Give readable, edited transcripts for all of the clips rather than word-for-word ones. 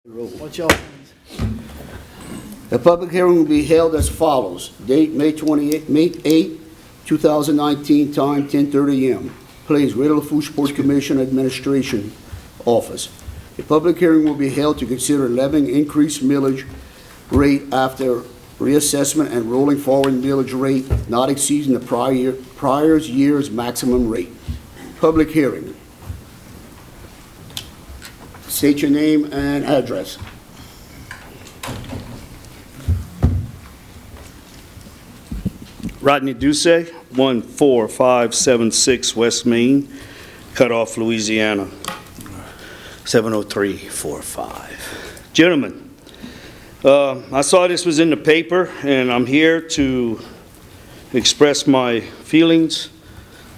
What's y'all plans? The public hearing will be held as follows. Date, May 8, 2019, time 10:30 a.m. Place, Greater Lafourche Port Commission Administration Office. The public hearing will be held to consider levying increased millage rate after reassessment and rolling forward millage rate not exceeding the prior year's maximum rate. Public hearing. State your name and address. Rodney Duce, 14576 West Main, Cutoff, Louisiana, 70345. Gentlemen, I saw this was in the paper, and I'm here to express my feelings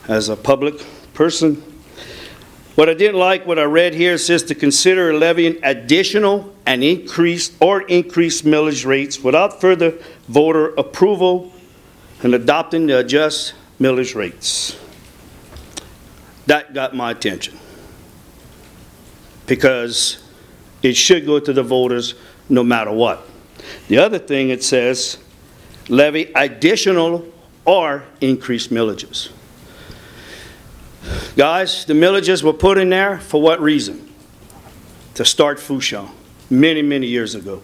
as a public person. What I didn't like, what I read here, says to consider levying additional and increased millage rates without further voter approval and adopting the adjust millage rates. That got my attention because it should go to the voters no matter what. The other thing it says, levy additional or increased millages. Guys, the millages were put in there for what reason? To start Fouchon many, many years ago.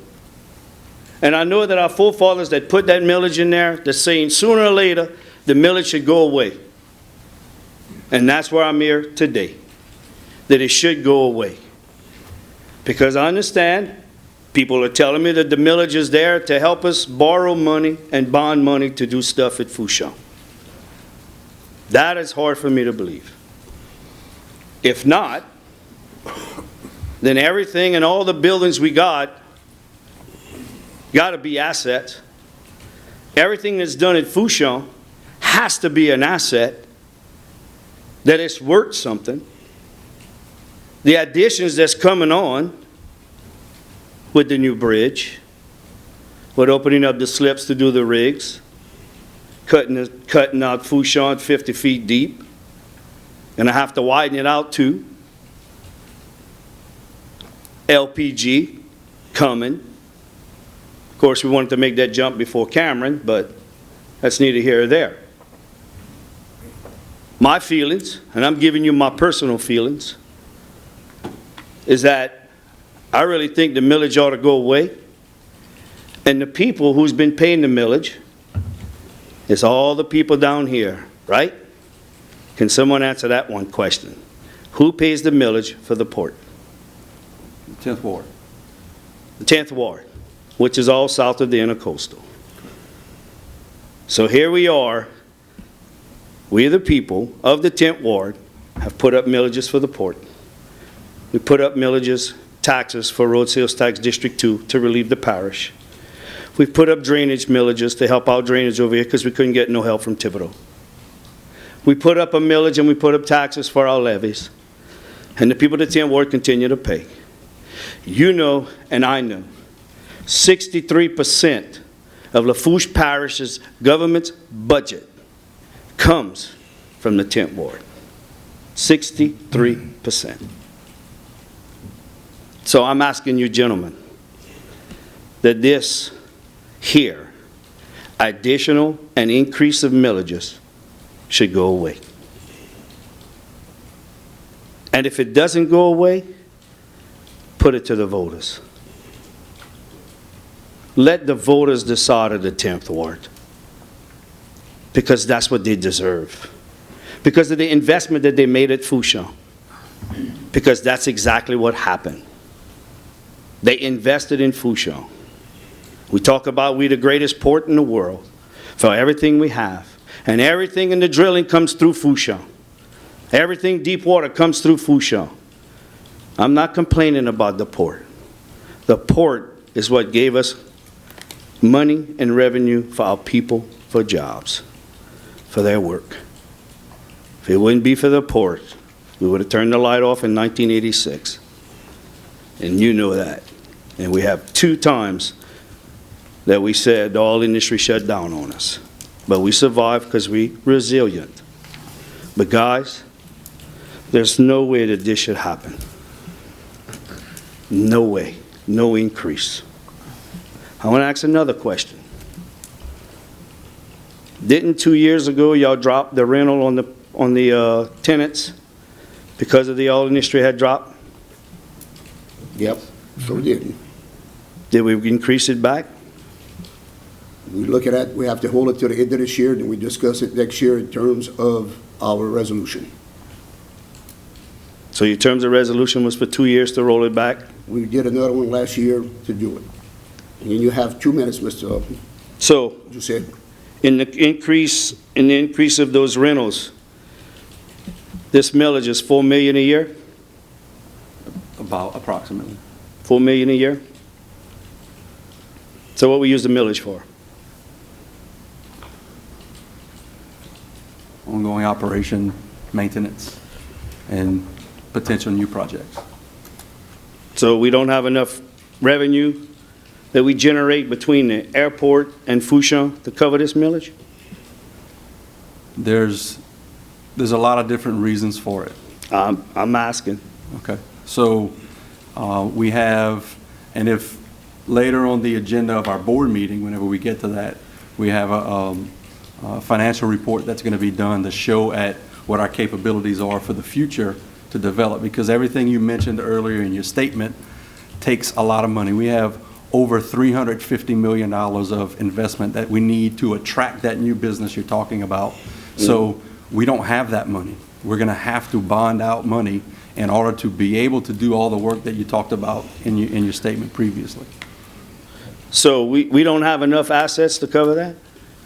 And I know that our forefathers that put that millage in there, they're saying sooner or later the millage should go away. And that's where I'm here today, that it should go away. Because I understand people are telling me that the millage is there to help us borrow money and bond money to do stuff at Fouchon. That is hard for me to believe. If not, then everything and all the buildings we got to be assets. Everything that's done at Fouchon has to be an asset, that it's worth something. The additions that's coming on with the new bridge, with opening up the slips to do the rigs, cutting out Fouchon 50 feet deep, and I have to widen it out too. LPG coming. Of course, we wanted to make that jump before Cameron, but that's neither here or there. My feelings, and I'm giving you my personal feelings, is that I really think the millage ought to go away. And the people who's been paying the millage, it's all the people down here, right? Can someone answer that one question? Who pays the millage for the port? 10th Ward. The 10th Ward, which is all south of the intercoastal. So here we are. We, the people of the 10th Ward, have put up millages for the port. We put up millages, taxes for Road Sales Tax District 2 to relieve the parish. We've put up drainage millages to help out drainage over here because we couldn't get no help from Thibodaux. We put up a millage and we put up taxes for our levies. And the people of the 10th Ward continue to pay. You know, and I know, 63% of Lafourche Parish's government's budget comes from the 10th Ward. 63%. So I'm asking you, gentlemen, that this here, additional and increase of millages, should go away. And if it doesn't go away, put it to the voters. Let the voters decide of the 10th Ward, because that's what they deserve. Because of the investment that they made at Fouchon. Because that's exactly what happened. They invested in Fouchon. We talk about we the greatest port in the world for everything we have. And everything in the drilling comes through Fouchon. Everything deep water comes through Fouchon. I'm not complaining about the port. The port is what gave us money and revenue for our people, for jobs, for their work. If it wouldn't be for the port, we would have turned the light off in 1986. And you know that. And we have 2 times that we said the oil industry shut down on us. But we survived because we're resilient. But guys, there's no way that this should happen. No way. no increase. I want to ask another question. Didn't 2 years ago y'all drop the rental on the tenants because of the oil industry had dropped? Yep, sure did. Did we increase it back? We look at that, we have to hold it to the end of this year, then we discuss it next year in terms of our resolution. So your terms of resolution was for 2 years to roll it back? We did another one last year to do it. And you have 2 minutes, Mr. So Giuseppe. in the increase of those rentals, this millage is $4 million a year? About approximately. $4 million a year? So what we use the millage for? Ongoing operation, maintenance, and potential new projects. So we don't have enough revenue that we generate between the airport and Fourche to cover this millage? There's a lot of different reasons for it. I'm asking. Okay, so we have, and if later on the agenda of our board meeting, whenever we get to that, we have a financial report that's going to be done to show at what our capabilities are for the future to develop, because everything you mentioned earlier in your statement takes a lot of money. We have over $350 million of investment that we need to attract that new business you're talking about. So we don't have that money. We're going to have to bond out money in order to be able to do all the work that you talked about in your statement previously. So we don't have enough assets to cover that?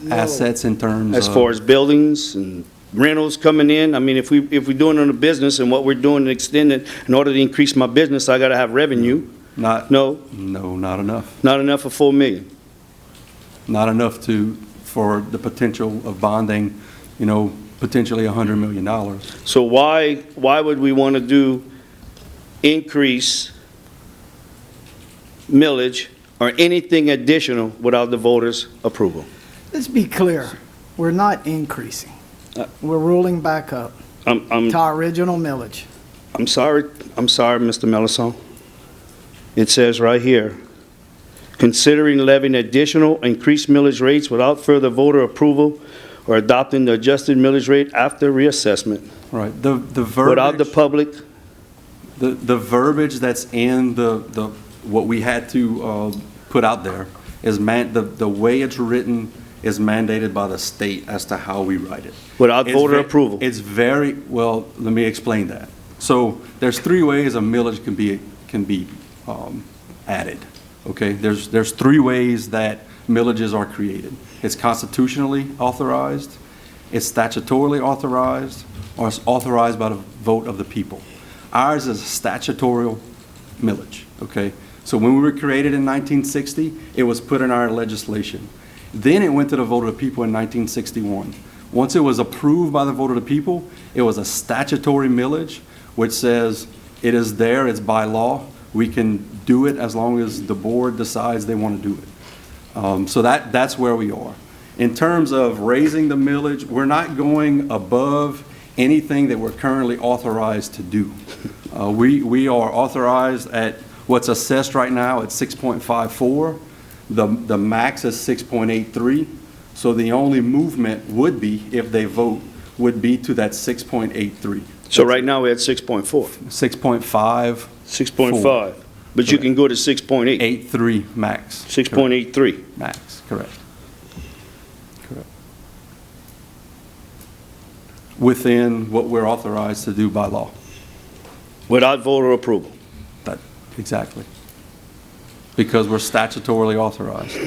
Assets in terms of... As far as buildings and rentals coming in? I mean, if we're doing on a business and what we're doing to extend it, in order to increase my business, I got to have revenue. No, not enough. Not enough for $4 million? Not enough for the potential of bonding, potentially $100 million. So why would we want to do increase millage or anything additional without the voters' approval? Let's be clear, we're not increasing. We're rolling back up I'm to our original millage. sorry, Mr. Melisson. It says right here, considering levying additional increased millage rates without further voter approval or adopting the adjusted millage rate after reassessment. Right. The verbiage... Without the public, The verbiage that's in the what we had to put out there is the way it's written is mandated by the state as to how we write it. without voter approval. It's very, well, let me explain that. So there's 3 ways a millage can be added, okay? There's 3 ways that millages are created. It's constitutionally authorized, it's statutorily authorized, or it's authorized by the vote of the people. Ours is a statutory millage, okay? So when we were created in 1960, it was put in our legislation. Then it went to the vote of the people in 1961. Once it was approved by the vote of the people, it was a statutory millage, which says it is there, it's by law. We can do it as long as the board decides they want to do it. So that's where we are. In terms of raising the millage, we're not going above anything that we're currently authorized to do. We are authorized at what's assessed right now at 6.54. The max is 6.83. So the only movement would be, if they vote, would be to that 6.83. So right now we're at 6.4. 6.5. 6.5. But you can go to 6.8. 8.3 max. 6.83. Max, correct. Correct. Within what we're authorized to do by law. Without voter approval. That, exactly. Because we're statutorily authorized.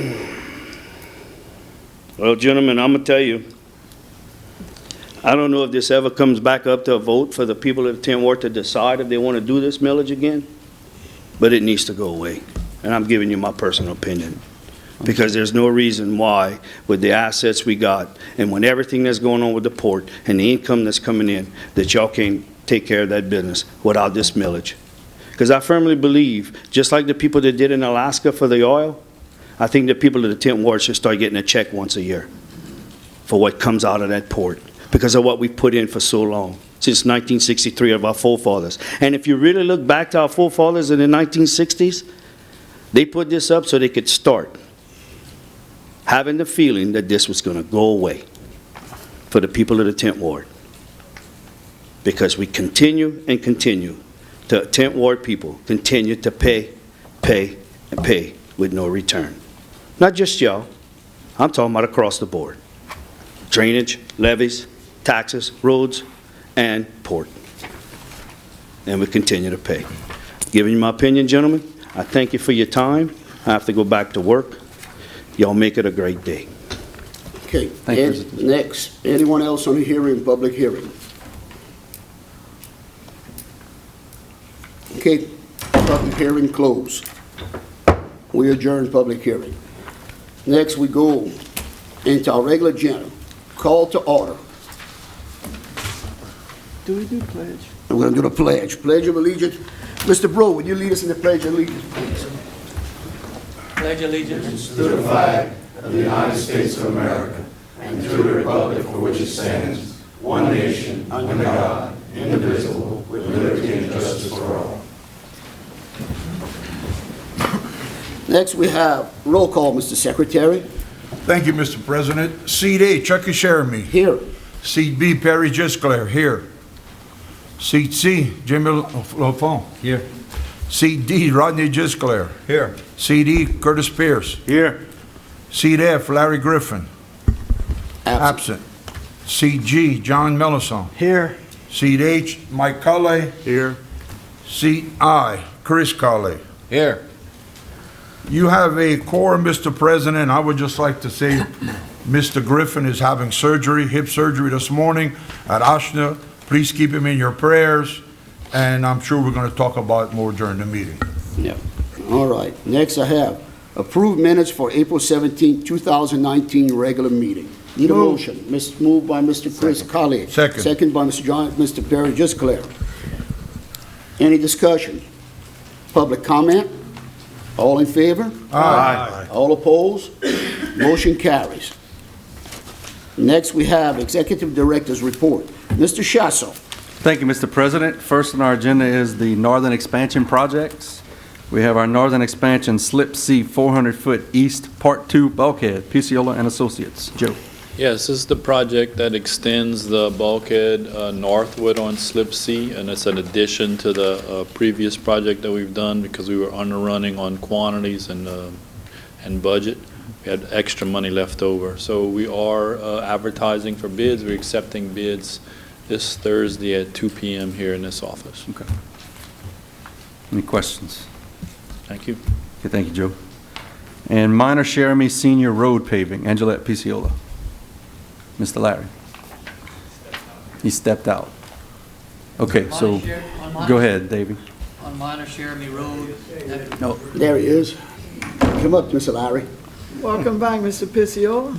Well, gentlemen, I'm going to tell you, I don't know if this ever comes back up to a vote for the people of 10th Ward to decide if they want to do this millage again, but it needs to go away. And I'm giving you my personal opinion. Because there's no reason why, with the assets we got, and when everything that's going on with the port, and the income that's coming in, that y'all can't take care of that business without this millage. Because I firmly believe, just like the people that did in Alaska for the oil, I think the people of the 10th Ward should start getting a check once a year for what comes out of that port, because of what we put in for so long, since 1963 of our forefathers. And if you really look back to our forefathers in the 1960s, They put this up so they could start having the feeling that this was going to go away for the people of the 10th Ward. Because we continue and continue, the 10th Ward people continue to pay, and pay with no return. Not just y'all, I'm talking about across the board. Drainage, levies, taxes, roads, and port. And we continue to pay. Giving you my opinion, gentlemen, I thank you for your time. I have to go back to work. Y'all make it a great day. Okay, Thank you, Mr. next, anyone else on the hearing, public hearing? Okay, public hearing closed. We adjourn public hearing. Next, we go into our regular agenda. Call to order. Do we do pledge? We're going to do the pledge. Pledge of allegiance. Mr. Bro, would you lead us in the pledge of allegiance, please? Pledge allegiance to the flag of the United States of America and to the republic for which it stands, one nation, under God, indivisible, with liberty and justice for all. Next, we have roll call, Mr. Secretary. Thank you, Mr. President. Seat A, Chucky Sheremy. Here. Seat B, Perry Gisclair, here. Seat C, Jimmy Lafon, here. Seat D, Rodney Gisclair, here. Seat E, Curtis Pierce, here. Seat F, Larry Griffin, absent. Seat G, John Mellison. Here. Seat H, Mike Culley, here. Seat I, Chris Culley. here. You have a quorum, Mr. President. I would just like to say Mr. Griffin is having surgery, hip surgery this morning at Ashna. Please keep him in your prayers, and I'm sure we're going to talk about it more during the meeting. Yeah. All right. Next, I have approved minutes for April 17, 2019 regular meeting. Need a motion. Moved by Mr. Chris Colley. Second. Second by Mr. Perry Gisclair. Any discussion? Public comment? All in favor? Aye. All opposed? Motion carries. Next, we have Executive Director's Report. Mr. Shasso. Thank you, Mr. President. First on our agenda is the Northern Expansion projects. We have our Northern Expansion Slip C 400-foot East Part 2 bulkhead, Picciola and Associates. Joe. Yes, this is the project that extends the bulkhead northward on Slip C, and it's an addition to the previous project that we've done because we were underrunning on quantities and budget. We had extra money left over. So we are advertising for bids. We're accepting bids this Thursday at 2 p.m. here in this office. Okay. Any questions? Thank you. Okay, thank you, Joe. And Minor Sheremy Senior Road Paving, Angelette Picciola. Mr. Larry. He stepped out. Okay, so go ahead, Davey. On Minor Sheremy Road. No, there he is. Come up, Mr. Larry. Welcome back, Mr. Picciola.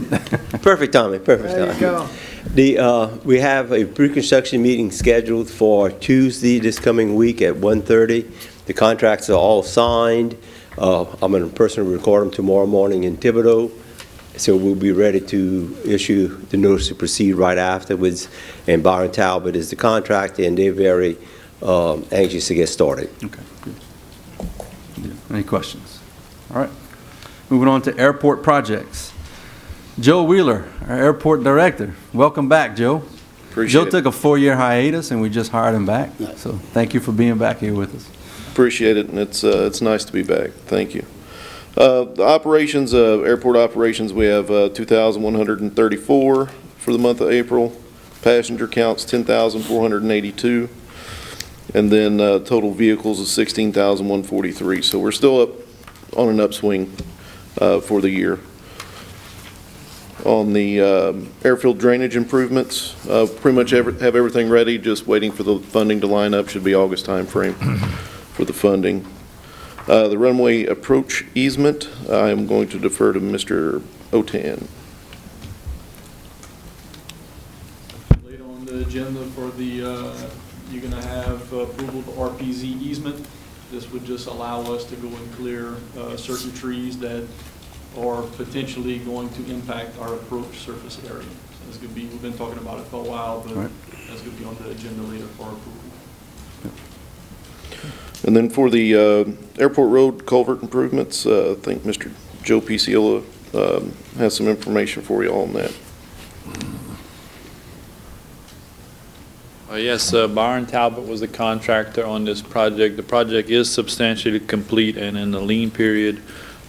Perfect timing, perfect There you timing. go. We have a pre-construction meeting scheduled for Tuesday this coming week at 1:30. The contracts are all signed. I'm going to personally record them tomorrow morning in Thibodeau. So we'll be ready to issue the notice to proceed right afterwards. And Byron Talbot is the contractor, and they're very anxious to get started. Okay, good. Yeah. Any questions? All right. Moving on to airport projects. Joe Wheeler, our airport director. Welcome back, Joe. Appreciate Joe it. took a 4-year hiatus, and we just hired him back. Yeah. So thank you for being back here with us. Appreciate it, and it's nice to be back. Thank you. The operations, airport operations, we have 2,134 for the month of April. Passenger counts 10,482, and then total vehicles is 16,143. So we're still up on an upswing for the year. On the airfield drainage improvements, pretty much have everything ready, just waiting for the funding to line up. Should be August timeframe for the funding. The runway approach easement, I am going to defer to Mr. Otan. Later on the agenda for the, you're going to have approval of the RPZ easement. This would just allow us to go and clear certain trees that are potentially going to impact our approach surface area. So it's going to be, we've been talking about it for a while, but that's going to be on the agenda later for approval. And then for the Airport Road culvert improvements, I think Mr. Joe Picciola has some information for you all on that. Yes, Byron Talbot was the contractor on this project. The project is substantially complete and in the lien period.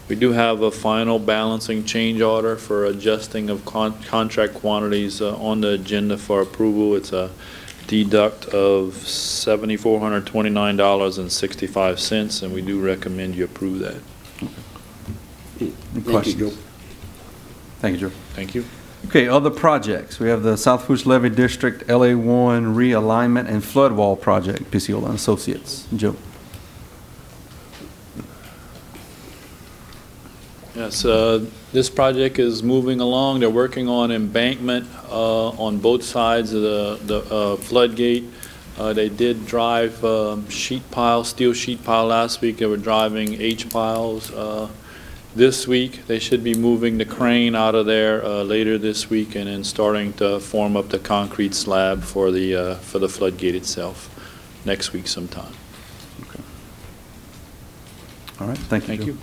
We do have a final balancing change order for adjusting of contract quantities on the agenda for approval. It's a deduct of $7,429.65, and we do recommend you approve that. Any Thank questions? you, Joe. Thank you, Joe. Thank you. Okay, other projects. We have the South Lafourche Levee District LA1 realignment and flood wall project, Picciola and Associates. Joe. Yes, this project is moving along. They're working on embankment on both sides of the floodgate. They did drive sheet pile, steel sheet pile last week. They were driving H piles this week. They should be moving the crane out of there later this week and then starting to form up the concrete slab for the floodgate itself next week sometime. Okay. All right, thank you. Thank Joe. you.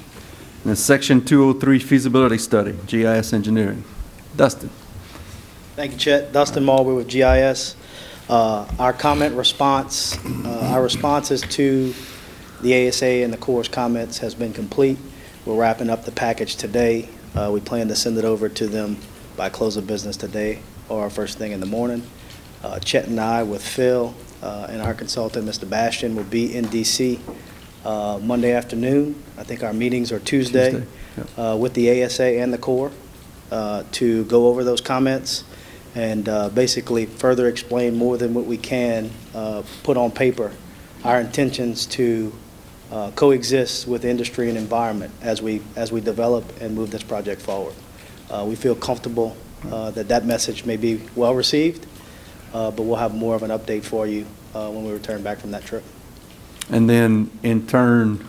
And then Section 203 feasibility study, GIS engineering. Dustin. Thank you, Chet. Dustin Marley with GIS. Our comment response, our responses to the ASA and the Corps' comments has been complete. We're wrapping up the package today. We plan to send it over to them by close of business today or first thing in the morning. Chet and I with Phil and our consultant, Mr. Bastian, will be in D.C. Monday afternoon. I think our meetings are Tuesday. With the ASA and the Corps to go over those comments and basically further explain more than what we can put on paper our intentions to coexist with industry and environment as we develop and move this project forward. We feel comfortable that message may be well received, but we'll have more of an update for you when we return back from that trip. And then, in turn,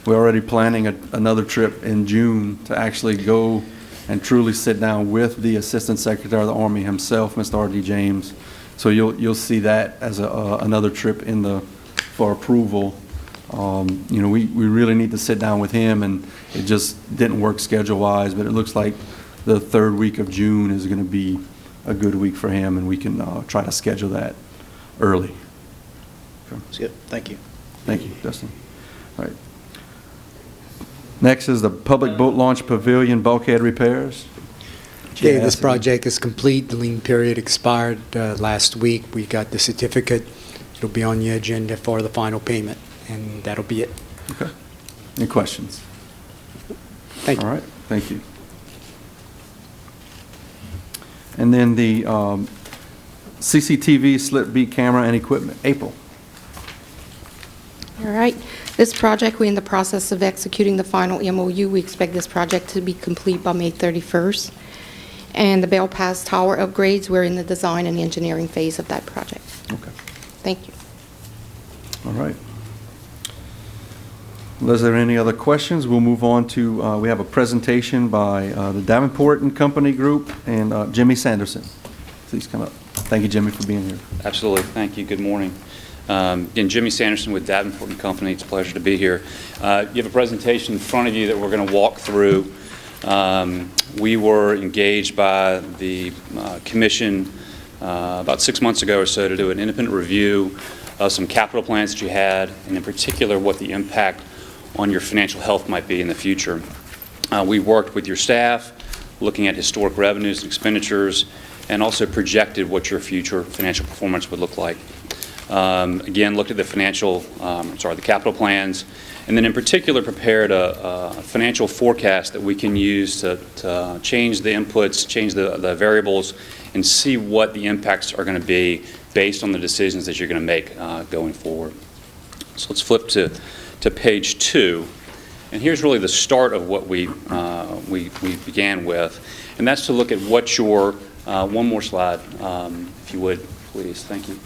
we're already planning another trip in June to actually go and truly sit down with the Assistant Secretary of the Army himself, Mr. R.D. James. So you'll see that as another trip for approval. You know, we really need to sit down with him, and it just didn't work schedule-wise, but it looks like the third week of June is going to be a good week for him, and we can try to schedule that early. That's good. Thank you. Thank you, Dustin. All right. Next is the Public Boat Launch Pavilion bulkhead repairs. Okay, this project is complete. The lien period expired last week. We got the certificate. It'll be on the agenda for the final payment, and that'll be it. Okay. Any questions? Thank you. All right, thank you. And then the CCTV slip beat camera and equipment. April. All right. This project, we're in the process of executing the final MOU. We expect this project to be complete by May 31st. And the Bell Pass Tower upgrades, we're in the design and engineering phase of that project. Okay. Thank you. All right. Well, is there any other questions? We'll move on to, we have a presentation by the Davenport and Company Group and Jimmy Sanderson. Please come up. Thank you, Jimmy, for being here. Absolutely. Thank you. Good morning. Again, Jimmy Sanderson with Davenport and Company. It's a pleasure to be here. You have a presentation in front of you that we're going to walk through. We were engaged by the commission about 6 months ago or so to do an independent review of some capital plans that you had, and in particular what the impact on your financial health might be in the future. We worked with your staff, looking at historic revenues and expenditures, and also projected what your future financial performance would look like. Again, looked at the the capital plans, and then in particular prepared a financial forecast that we can use to change the inputs, change the variables, and see what the impacts are going to be based on the decisions that you're going to make going forward. So let's flip to page 2, and here's really the start of what we began with, and that's to look at what your one more slide, if you would, please. Thank you.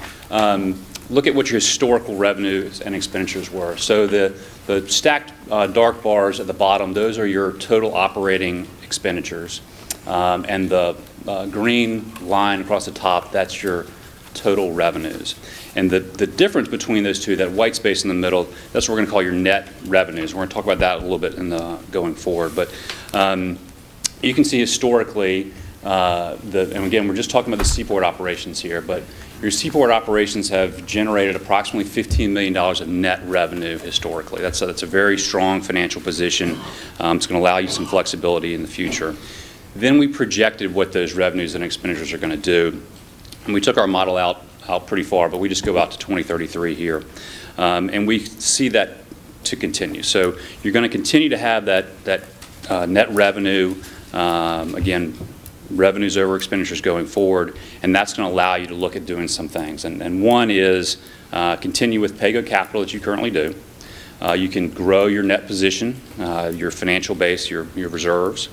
Look at what your historical revenues and expenditures were. So the stacked dark bars at the bottom, those are your total operating expenditures. And the green line across the top, that's your total revenues. And the difference between those two, that white space in the middle, that's what we're going to call your net revenues. We're going to talk about that a little bit in the going forward. But you can see historically, and again, we're just talking about the seaport operations here, but your seaport operations have generated approximately $15 million of net revenue historically. That's a very strong financial position. It's going to allow you some flexibility in the future. Then we projected what those revenues and expenditures are going to do. And we took our model out pretty far, but we just go out to 2033 here. And we see that to continue. So you're going to continue to have that net revenue, again, revenues over expenditures going forward, and that's going to allow you to look at doing some things. And one is continue with pay-go capital that you currently do. You can grow your net position, your financial base, your reserves.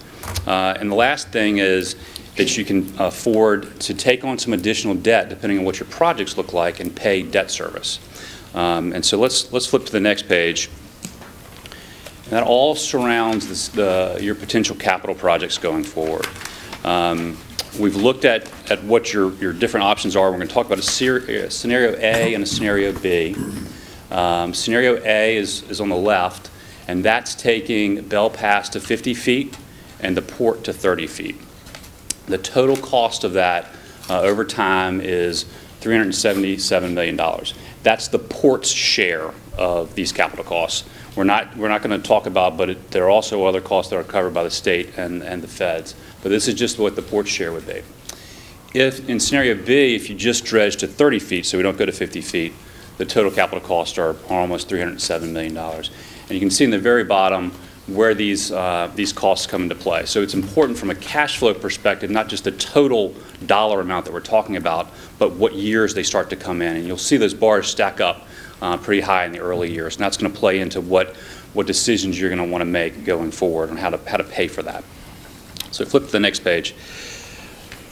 And the last thing is that you can afford to take on some additional debt depending on what your projects look like and pay debt service. And so let's flip to the next page. And that all surrounds your potential capital projects going forward. We've looked at what your different options are. We're going to talk about a scenario A and a scenario B. Scenario A is on the left, and that's taking Bell Pass to 50 feet and the port to 30 feet. The total cost of that over time is $377 million. That's the port's share of these capital costs. We're not going to talk about, but there are also other costs that are covered by the state and the feds. But this is just what the port's share would be. If in scenario B, if you just dredge to 30 feet, so we don't go to 50 feet, the total capital costs are almost $307 million. And you can see in the very bottom where these costs come into play. So it's important from a cash flow perspective, not just the total dollar amount that we're talking about, but what years they start to come in. And you'll see those bars stack up pretty high in the early years. And that's going to play into what decisions you're going to want to make going forward and how to pay for that. So flip to the next page.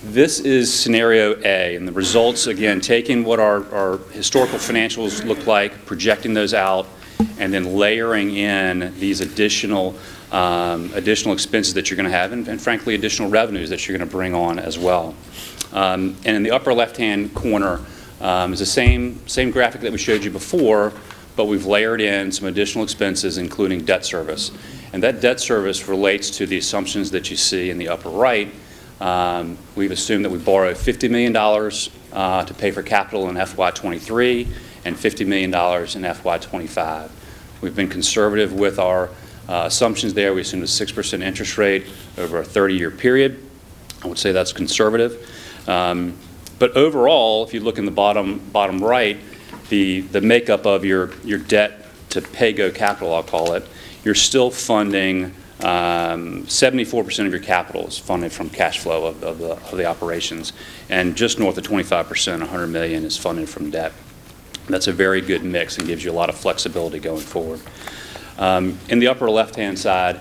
This is scenario A, and the results, again, taking what our historical financials look like, projecting those out, and then layering in these additional expenses that you're going to have, and frankly, additional revenues that you're going to bring on as well. And in the upper left-hand corner is the same graphic that we showed you before, but we've layered in some additional expenses, including debt service. And that debt service relates to the assumptions that you see in the upper right. We've assumed that we borrow $50 million to pay for capital in FY23 and $50 million in FY25. We've been conservative with our assumptions there. We assumed a 6% interest rate over a 30-year period. I would say that's conservative. But overall, if you look in the bottom right, the makeup of your debt to pay-go capital, I'll call it, you're still funding 74% of your capital is funded from cash flow of the operations, and just north of 25%, $100 million, is funded from debt. That's a very good mix and gives you a lot of flexibility going forward. In the upper left-hand side,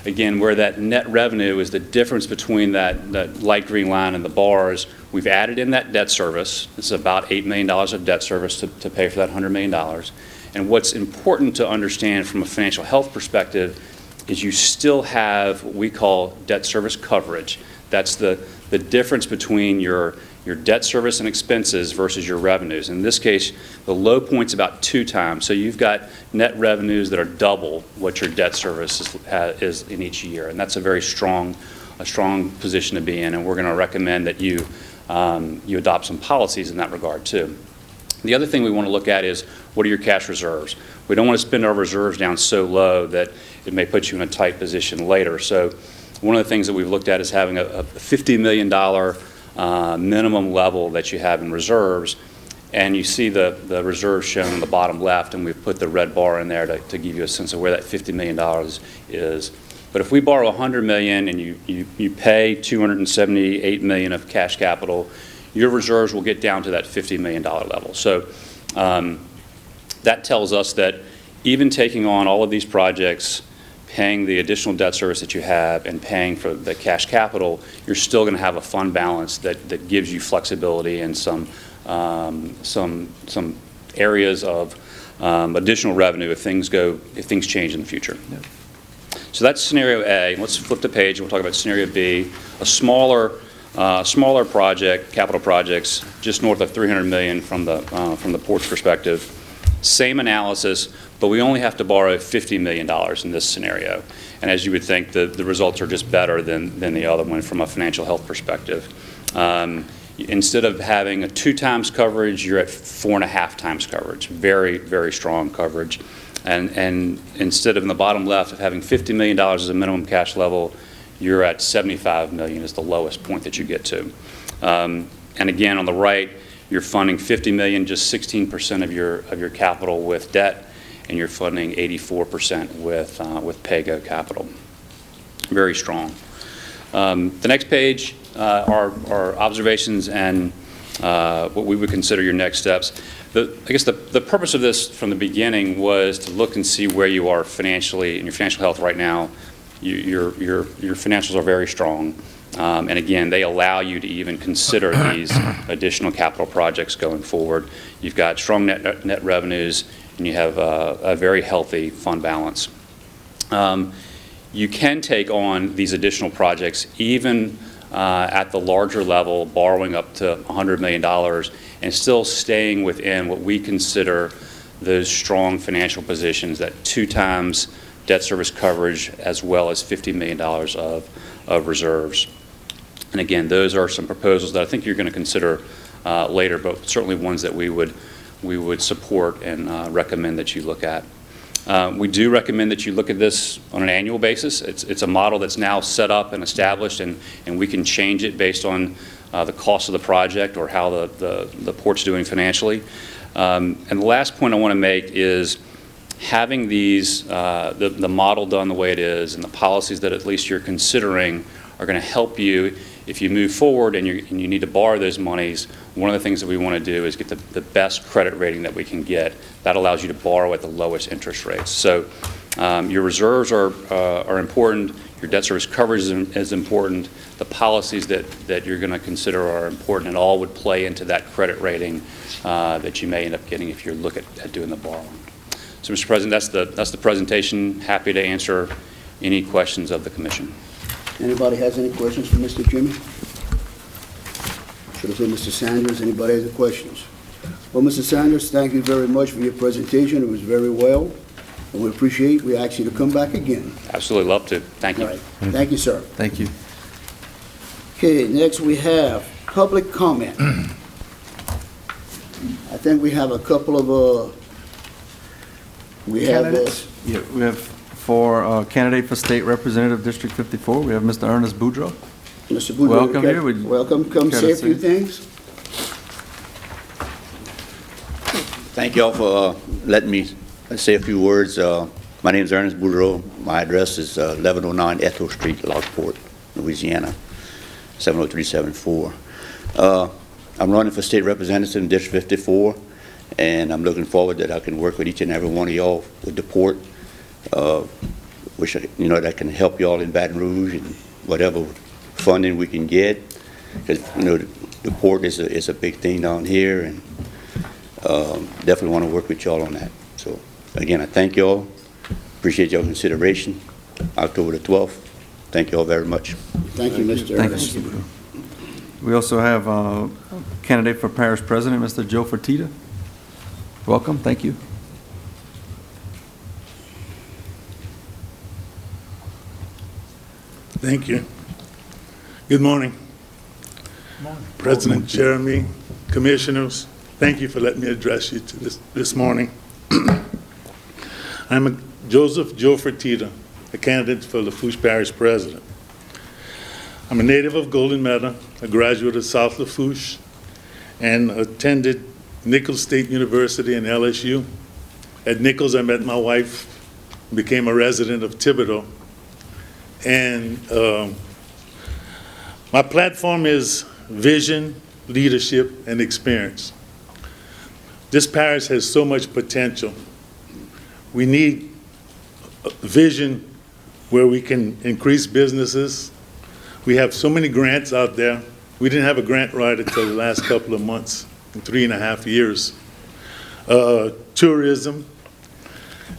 again, where that net revenue is the difference between that light green line and the bars, we've added in that debt service. This is about $8 million of debt service to pay for that $100 million. And what's important to understand from a financial health perspective is you still have what we call debt service coverage. That's the difference between your debt service and expenses versus your revenues. In this case, the low point's about 2 times. So you've got net revenues that are double what your debt service is in each year. And that's a very strong position to be in. And we're going to recommend that you adopt some policies in that regard too. The other thing we want to look at is, what are your cash reserves? We don't want to spend our reserves down so low that it may put you in a tight position later. So one of the things that we've looked at is having a $50 million minimum level that you have in reserves. And you see the reserves shown on the bottom left, and we've put the red bar in there to give you a sense of where that $50 million is. But if we borrow $100 million and you pay $278 million of cash capital, your reserves will get down to that $50 million level. So that tells us that even taking on all of these projects, paying the additional debt service that you have, and paying for the cash capital, you're still going to have a fund balance that gives you flexibility and some areas of additional revenue if things change in the future. Yeah. So that's scenario A. Let's flip the page and we'll talk about scenario B, a smaller Smaller project, capital projects, just north of $300 million from the port's perspective. Same analysis, but we only have to borrow $50 million in this scenario. And as you would think, the results are just better than the other one from a financial health perspective. Instead of having a 2 times coverage, you're at 4.5 times coverage. Very, very strong coverage. And instead of in the bottom left of having $50 million as a minimum cash level, you're at $75 million is the lowest point that you get to. And again, on the right, you're funding $50 million, just 16% of your capital with debt, and you're funding 84% with PAYGO capital. Very strong. The next page are observations and what we would consider your next steps. I guess the purpose of this from the beginning was to look and see where you are financially and your financial health right now. Your financials are very strong. And again, they allow you to even consider these additional capital projects going forward. You've got strong net revenues, and you have a very healthy fund balance. You can take on these additional projects even at the larger level, borrowing up to $100 million, and still staying within what we consider those strong financial positions, that 2 times debt service coverage as well as $50 million of reserves. And again, those are some proposals that I think you're going to consider later, but certainly ones that we would support and recommend that you look at. We do recommend that you look at this on an annual basis. It's a model that's now set up and established, and we can change it based on the cost of the project or how the port's doing financially. And the last point I want to make is having these, the model done the way it is and the policies that at least you're considering are going to help you if you move forward and you need to borrow those monies. One of the things that we want to do is get the best credit rating that we can get. That allows you to borrow at the lowest interest rates. So your reserves are important. Your debt service coverage is important. The policies that you're going to consider are important, and all would play into that credit rating that you may end up getting if you look at doing the borrowing. So, Mr. President, that's the presentation. Happy to answer any questions of the Commission. Anybody has any questions for Mr. Jimmy? Should I say Mr. Sanders? Anybody has any questions? Well, Mr. Sanders, thank you very much for your presentation. It was very well, and we appreciate, we ask you to come back again. Absolutely love to. Thank you. All right. Thank you, sir. Thank you. Okay, next we have public comment. I think we have a couple of, Candidates? Yeah, we have for candidate for State Representative District 54, we have Mr. Ernest Boudreau. Mr. Boudreau. Welcome here. Welcome. Come say a few things. Thank you all for letting me say a few words. My name is Ernest Boudreau. My address is 1109 Ethel Street, Lafourche, Louisiana, 70374. I'm running for state representative in District 54, and I'm looking forward that I can work with each and every one of y'all with the port, which that can help y'all in Baton Rouge and whatever funding we can get, because the port is a big thing down here, and definitely want to work with y'all on that. So again, I thank y'all. Appreciate y'all consideration. October the 12th. Thank you all very much. Thank you, Mr. Ernest. Thank you. We also have a candidate for Parish President, Mr. Joe Fertitta. Welcome. Thank you. Thank you. Good morning. President Jeremy, commissioners, thank you for letting me address you to this morning. I'm Joseph Joe Fertitta, a candidate for Lafourche Parish President. I'm a native of Golden Meadow, a graduate of South Lafourche, and attended Nichols State University and LSU. At Nichols, I met my wife, became a resident of Thibodeau. And my platform is vision, leadership, and experience. This parish has so much potential. We need a vision where we can increase businesses. We have so many grants out there. We didn't have a grant writer until the last couple of months, in 3.5 years. Tourism,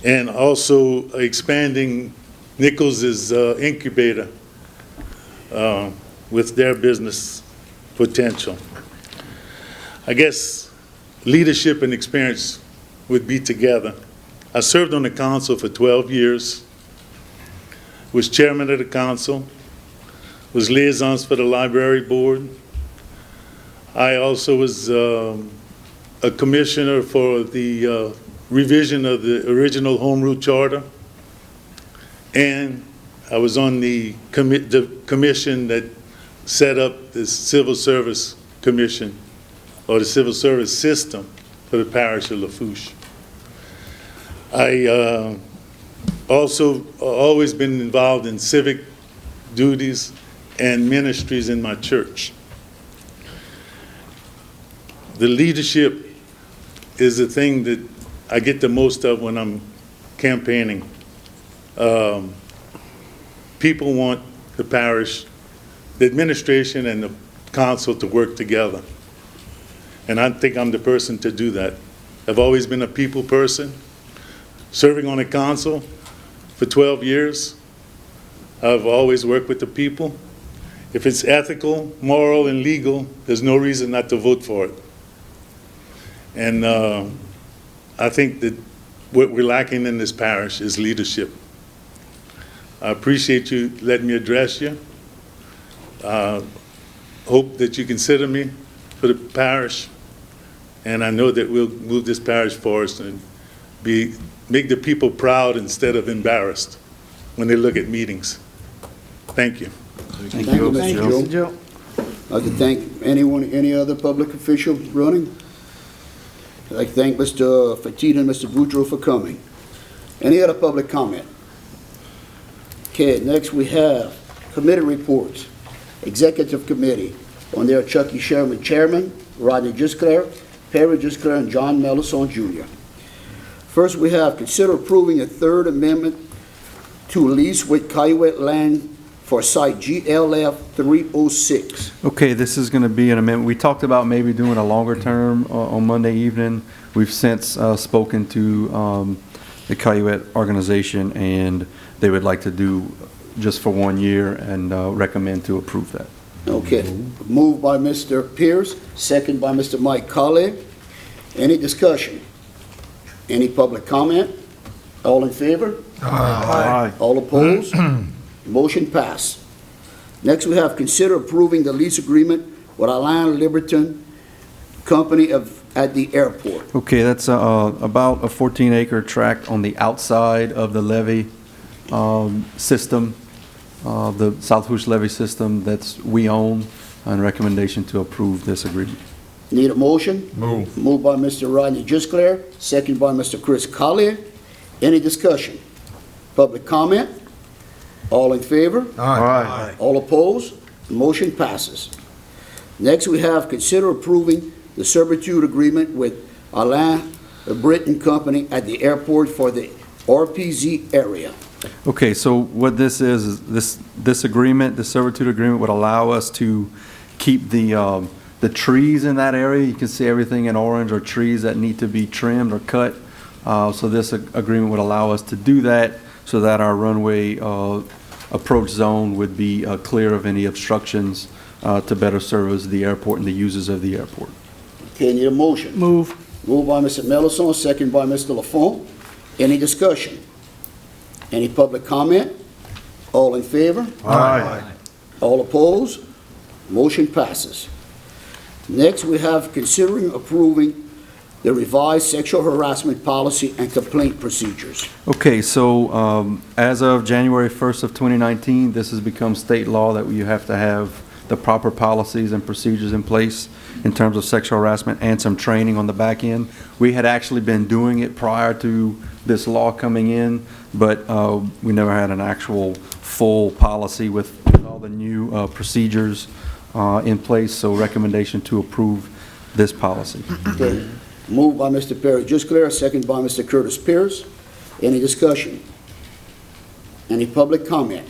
and also expanding Nichols' incubator with their business potential. I guess leadership and experience would be together. I served on the council for 12 years, was chairman of the council, was liaisons for the library board. I also was a commissioner for the revision of the original Home Rule Charter, and I was on the commission that set up the Civil Service Commission, or the Civil Service System for the parish of Lafourche. I also always been involved in civic duties and ministries in my church. The leadership is the thing that I get the most of when I'm campaigning. People want the parish, the administration and the council to work together. And I think I'm the person to do that. I've always been a people person. Serving on the council for 12 years, I've always worked with the people. If it's ethical, moral, and legal, there's no reason not to vote for it. And I think that what we're lacking in this parish is leadership. I appreciate you letting me address you. Hope that you consider me for the parish, and I know that we'll move this parish forward and make the people proud instead of embarrassed when they look at meetings. Thank you. Thank you, Mr. Joe. I'd like to thank any other public official running. I'd like to thank Mr. Fatita and Mr. Boudreau for coming. Any other public comment? Okay, next we have committee reports. Executive Committee. On there, Chucky Sherman, Chairman, Rodney Gisclair, Perry Gisclair, and John Mellison, Jr. First, we have consider approving a third amendment to lease with Calumet Land for site GLF 306. Okay, this is going to be an amendment. We talked about maybe doing a longer term on Monday evening. We've since spoken to the Calumet organization, and they would like to do just for 1 year and recommend to approve that. Okay, moved by Mr. Pierce, second by Mr. Mike Colley. Any discussion? Any public comment? All in favor? Aye. All opposed? Motion passed. Next, we have consider approving the lease agreement with Alain Liberton Company at the airport. Okay, that's about a 14-acre tract on the outside of the levee system, the South Lafourche levee system that we own, and recommendation to approve this agreement. Need a motion? Move. Moved by Mr. Rodney Gisclair, second by Mr. Chris Collier. Any discussion? Public comment? All in favor? Aye. All opposed? Motion passes. Next, we have consider approving the servitude agreement with Alain Liberton Company at the airport for the RPZ area. Okay, so what this is this agreement, the servitude agreement, would allow us to keep the trees in that area. You can see everything in orange are trees that need to be trimmed or cut. So this agreement would allow us to do that so that our runway approach zone would be clear of any obstructions to better service the airport and the users of the airport. Okay, need a motion? Move. Moved by Mr. Mellison, second by Mr. Lafont. Any discussion? Any public comment? All in favor? Aye. All opposed? Motion passes. Next, we have considering approving the revised sexual harassment policy and complaint procedures. Okay, so as of January 1st of 2019, this has become state law that you have to have the proper policies and procedures in place in terms of sexual harassment and some training on the back end. We had actually been doing it prior to this law coming in, but we never had an actual full policy with all the new procedures in place, so recommendation to approve this policy. Okay. Moved by Mr. Perry Gisclair, second by Mr. Curtis Pierce. Any discussion? Any public comment?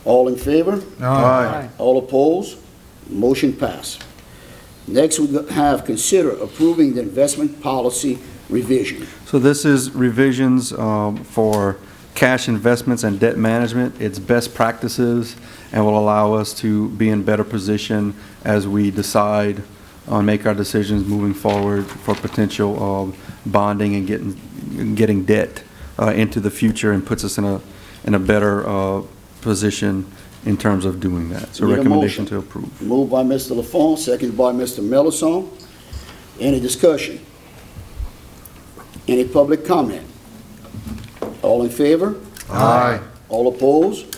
All in favor? Aye. All opposed? Motion passed. Next, we have consider approving the investment policy revision. So this is revisions for cash investments and debt management. It's best practices and will allow us to be in better position as we decide on make our decisions moving forward for potential bonding and getting debt into the future, and puts us in a better position in terms of doing that. So Need a recommendation motion. to approve. Moved by Mr. Lafont, seconded by Mr. Melanson. Any discussion? Any public comment? All in favor? Aye. All opposed?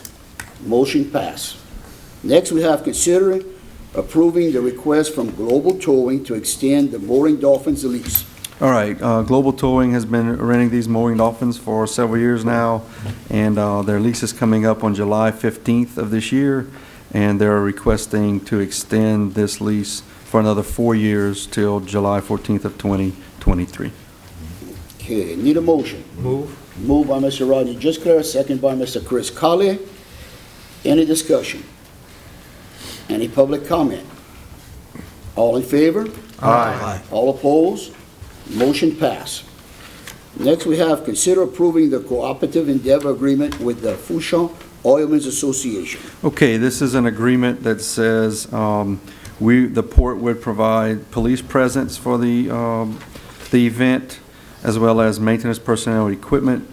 Motion passed. Next, we have considering approving the request from Global Towing to extend the mooring dolphins lease. All right, Global Towing has been renting these mooring dolphins for several years now, and their lease is coming up on July 15th of this year, and they're requesting to extend this lease for another 4 years till July 14th of 2023. Okay, need a motion. Move. Moved by Mr. Rodney Jusclair, second by Mr. Chris Colley. Any discussion? Any public comment? All in favor? Aye. All opposed? Motion passed. Next, we have consider approving the cooperative endeavor agreement with the Lafourche Oilmen's Association. Okay, this is an agreement that says the port would provide police presence for the event, as well as maintenance personnel and equipment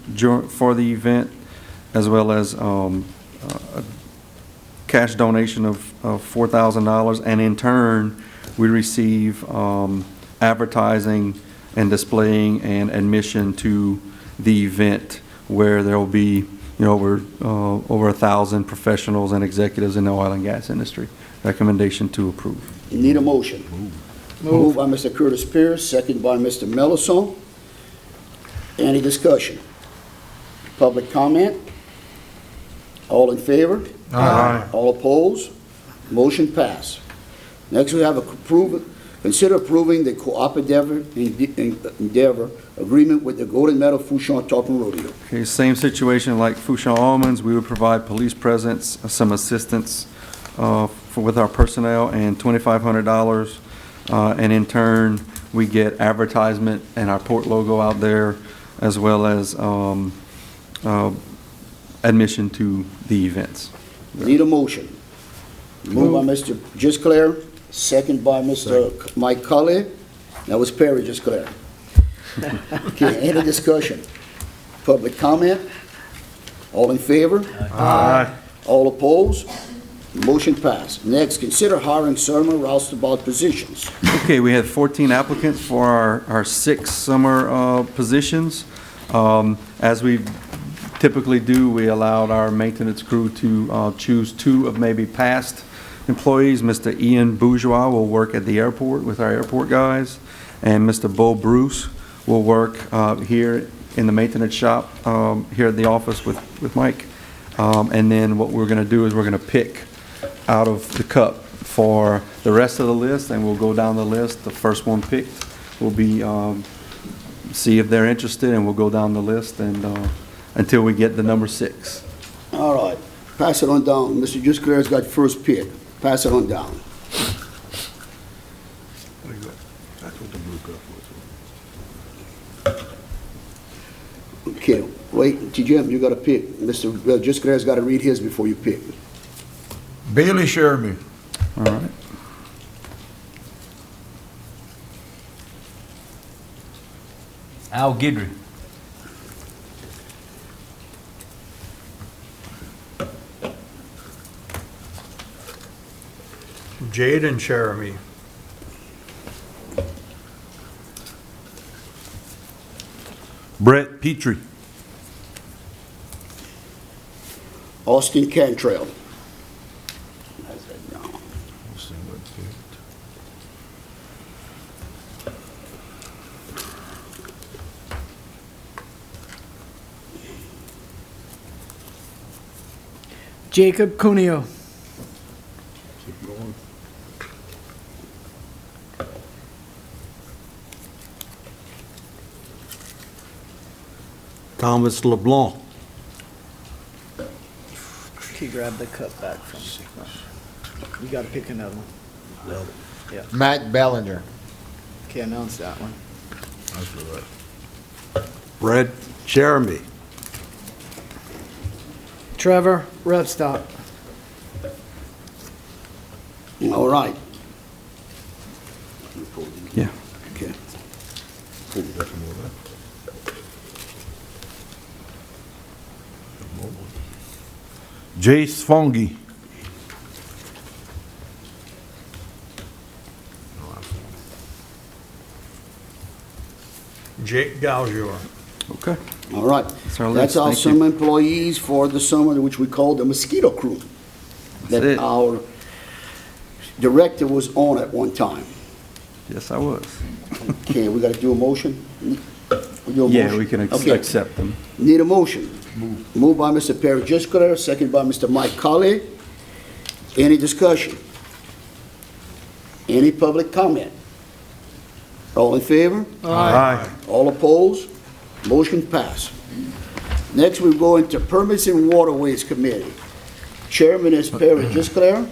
for the event, as well as a cash donation of $4,000, and in turn, we receive advertising and displaying and admission to the event, where there will be over 1,000 professionals and executives in the oil and gas industry. Recommendation to approve. You need a motion. Moved by Mr. Curtis Pierce, second by Mr. Melanson. Any discussion? Public comment? All in favor? Aye. All opposed? Motion passed. Next, we have consider approving the cooperative endeavor agreement with the Golden Medal Lafourche Tarpon Rodeo. Okay, same situation like Lafourche Almonds. We would provide police presence, some assistance with our personnel, and $2,500. And in turn, we get advertisement and our port logo out there, as well as admission to the events. Need a motion. Moved by Mr. Jusclair, second by Mr. Mike Colley. That was Perry Jusclair. Okay, any discussion? Public comment? All in favor? Aye. All opposed? Motion passed. Next, consider hiring summer roustabout positions. Okay, we had 14 applicants for our 6 summer positions. As we typically do, we allowed our maintenance crew to choose 2 of maybe past employees. Mr. Ian Bourgeois will work at the airport with our airport guys, and Mr. Bo Bruce will work here in the maintenance shop here at the office with Mike. And then what we're going to do is we're going to pick out of the cup for the rest of the list, and we'll go down the list. The first one picked will be see if they're interested, and we'll go down the list and until we get the number 6. All right, pass it on down. Mr. Jusclair's got first pick. Pass it on down. That's what the blue cup was. Okay, wait, Jim, you got to pick. Mr. Jusclair's got to read his before you pick. Bailey Shermy. All right. Al Gidry. Jaden Jeremy. Brett Petrie. Austin Cantrell. Jacob Cuneo. Thomas LeBlanc. Can you grab the cup back from me? You got to pick another one. Yeah. Matt Bellinger. Okay, announce that one. Brett Jeremy. Trevor, rev stop. All right. Yeah. Okay. Jace Fongi. Jake Gauger. Okay. All right. our That's list. our Thank you. summer employees for the summer, which we call the mosquito crew. That's That it. our director was on at one time. Yes, I was. Okay, we gotta do a motion? We do a Yeah, motion? we can Okay. accept them. Need a motion. Moved by Mr. Perry Juscular, second by Mr. Mike Colley. Any discussion? Any public comment? All in favor? Aye. All opposed? Motion passed. Next, we go into Permits and Waterways Committee. Chairman is Perry Juscular,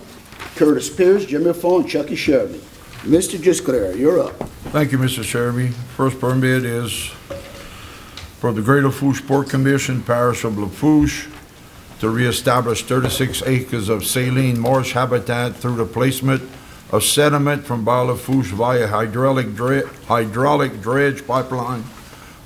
Curtis Pierce, Jimmy Fawn, Chucky Sherman. Mr. Juscular, you're up. Thank you, Mr. Sherby. First permit is for the Great Lafourche Port Commission, Parish of Lafourche, to reestablish 36 acres of saline marsh habitat through the placement of sediment from Bayou Lafourche via hydraulic dredge pipeline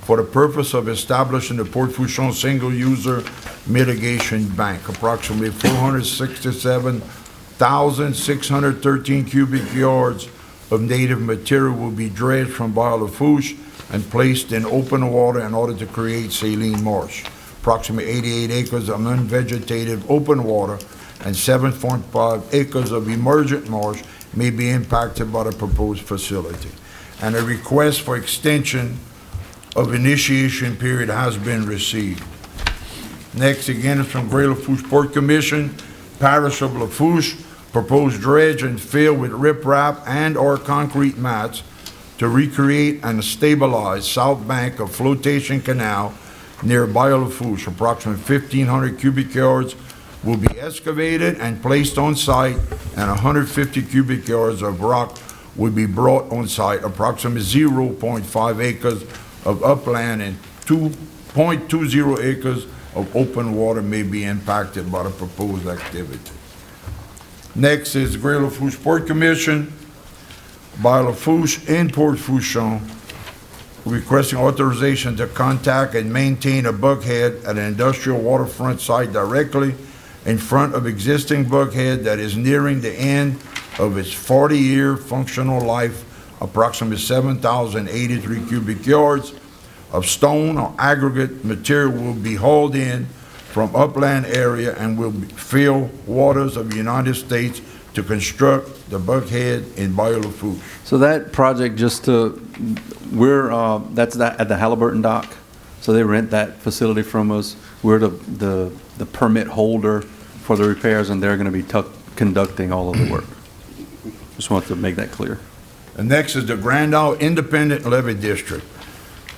for the purpose of establishing the Port Fourchon single-user mitigation bank. Approximately 467,613 cubic yards of native material will be dredged from Bayou Lafourche and placed in open water in order to create saline marsh. Approximately 88 acres of unvegetated open water and 7.5 acres of emergent marsh may be impacted by the proposed facility. And a request for extension of initiation period has been received. Next, again, is from Great Lafourche Port Commission, Parish of Lafourche, proposed dredge and fill with riprap and/or concrete mats to recreate and stabilize south bank of flotation canal near Bayou Lafourche. Approximately 1,500 cubic yards will be excavated and placed on site, and 150 cubic yards of rock will be brought on site. Approximately 0.5 acres of upland and 2.20 acres of open water may be impacted by the proposed activity. Next is Great Lafourche Port Commission, by Lafourche and Port Fourchon, requesting authorization to contact and maintain a bulkhead at an industrial waterfront site directly in front of existing bulkhead that is nearing the end of its 40-year functional life. Approximately 7,083 cubic yards of stone or aggregate material will be hauled in from upland area and will fill waters of the United States to construct the bulkhead in Bayou Lafourche. So that project, just to, that's at the Halliburton dock. So they rent that facility from us. We're the permit holder for the repairs, and they're going to be conducting all of the work. Just want to make that clear. And next is the Grand Isle Independent Levee District.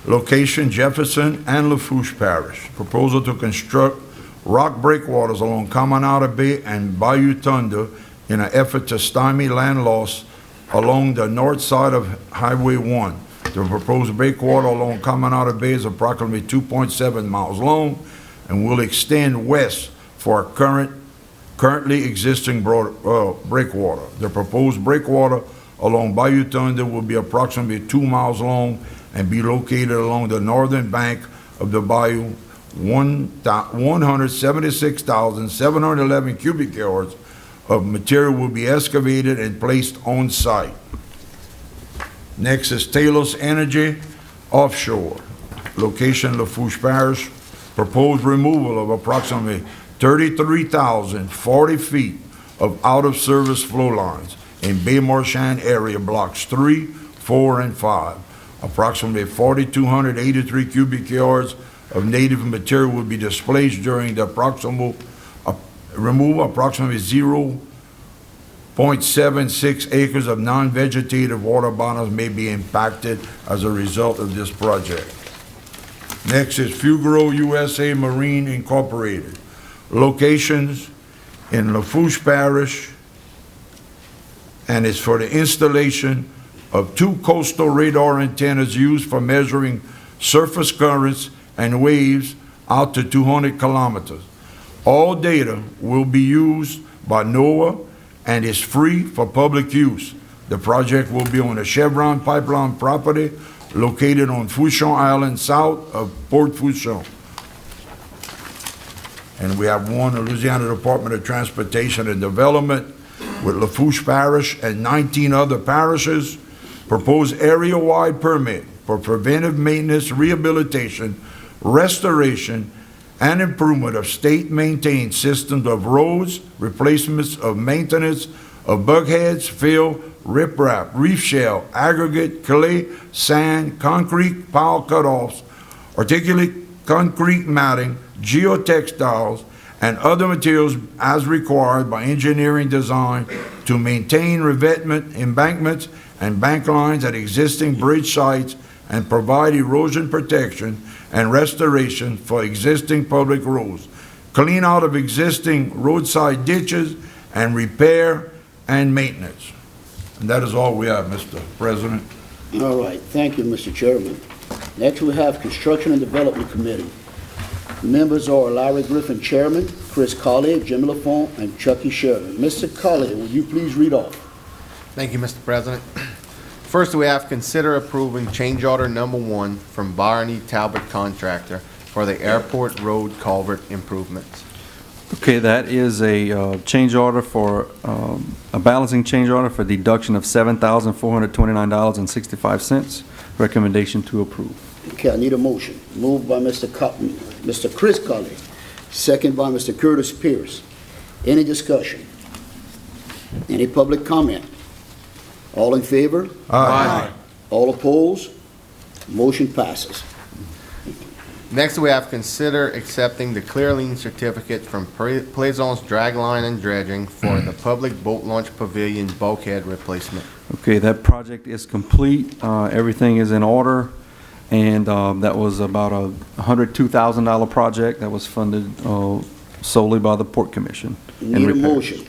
Location Jefferson and Lafourche Parish. Proposal to construct rock breakwaters along Caminada Bay and Bayou Thunder in an effort to stymie land loss along the north side of Highway 1. The proposed breakwater along Caminada Bay is approximately 2.7 miles long and will extend west for a currently existing breakwater. The proposed breakwater along Bayou Thunder will be approximately 2 miles long and be located along the northern bank of the bayou. 176,711 cubic yards of material will be excavated and placed on site. Next is Talos Energy Offshore. Location Lafourche Parish. Proposed removal of approximately 33,040 feet of out-of-service flow lines in Bay Marchand area, blocks 3, 4, and 5. Approximately 4,283 cubic yards of native material will be displaced during the removal. Approximately 0.76 acres of non-vegetative water bodies may be impacted as a result of this project. Next is Fugaro USA Marine Incorporated. Locations in Lafourche Parish, and it's for the installation of 2 coastal radar antennas used for measuring surface currents and waves out to 200 kilometers. All data will be used by NOAA and is free for public use. The project will be on the Chevron pipeline property located on Fouchon Island, south of Port Fouchon. And we have one, the Louisiana Department of Transportation and Development with Lafourche Parish and 19 other parishes. Proposed area-wide permit for preventive maintenance, rehabilitation, restoration, and improvement of state-maintained systems of roads, replacements of maintenance of bugheads, fill, riprap, reef shell, aggregate, clay, sand, concrete pile cutoffs, articulate concrete matting, geotextiles, and other materials as required by engineering design to maintain revetment, embankments, and bank lines at existing bridge sites and provide erosion protection and restoration for existing public roads, clean out of existing roadside ditches, and repair and maintenance. And that is all we have, Mr. President. All right, thank you, Mr. Chairman. Next, we have Construction and Development Committee. Members are Larry Griffin, Chairman, Chris Colley, Jim Lafont, and Chucky Sherman. Mr. Colley, will you please read off? Thank you, Mr. President. First, we have consider approving change order number 1 from Barney Talbot Contractor for the airport road culvert improvements. Okay, that is a change order for, a balancing change order for deduction of $7,429.65. Recommendation to approve. Okay, I need a motion. Moved by Mr. Chris Colley, second by Mr. Curtis Pierce. Any discussion? Any public comment? All in favor? Aye. All opposed? Motion passes. Next, we have consider accepting the clear lien certificate from Plaisance Dragline and Dredging for the public boat launch pavilion bulkhead replacement. Okay, that project is complete. Everything is in order. And that was about a $102,000 project that was funded solely by the Port Commission. Need a motion.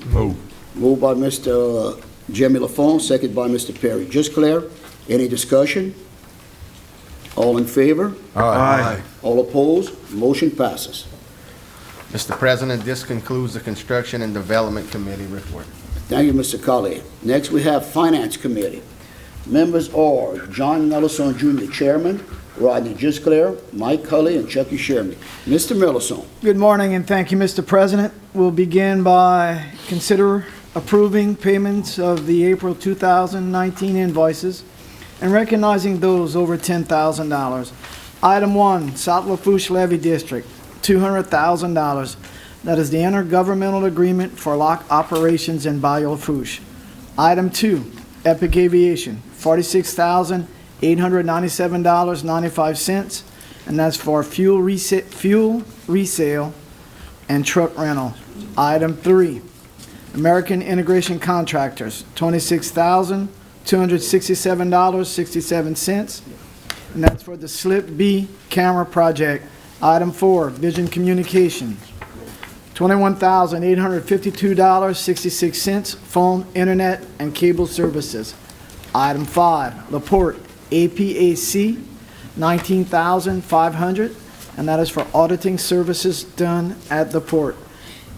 Moved by Mr. Jimmy Lafont, second by Mr. Perry. Just clear. Any discussion? All in favor? Aye. All opposed? Motion passes. Mr. President, this concludes the Construction and Development Committee report. Thank you, Mr. Colley. Next, we have Finance Committee. Members are John Mellison Jr., Chairman, Rodney Gisclair, Mike Cully, and Chucky Sherman. Mr. Mellison. Good morning, and thank you, Mr. President. We'll begin by consider approving payments of the April 2019 invoices and recognizing those over $10,000. Item 1, South Lafourche Levy District, $200,000. That is the intergovernmental agreement for lock operations in Bayou Lafourche. Item 2, Epic Aviation, $46,897.95, and that's for fuel resale and truck rental. Item 3, American Integration Contractors, $26,267.67, and that's for the Slip B camera project. Item 4, Vision Communications, $21,852.66, phone, internet, and cable services. Item 5, Laporte, APAC, $19,500, and that is for auditing services done at the port.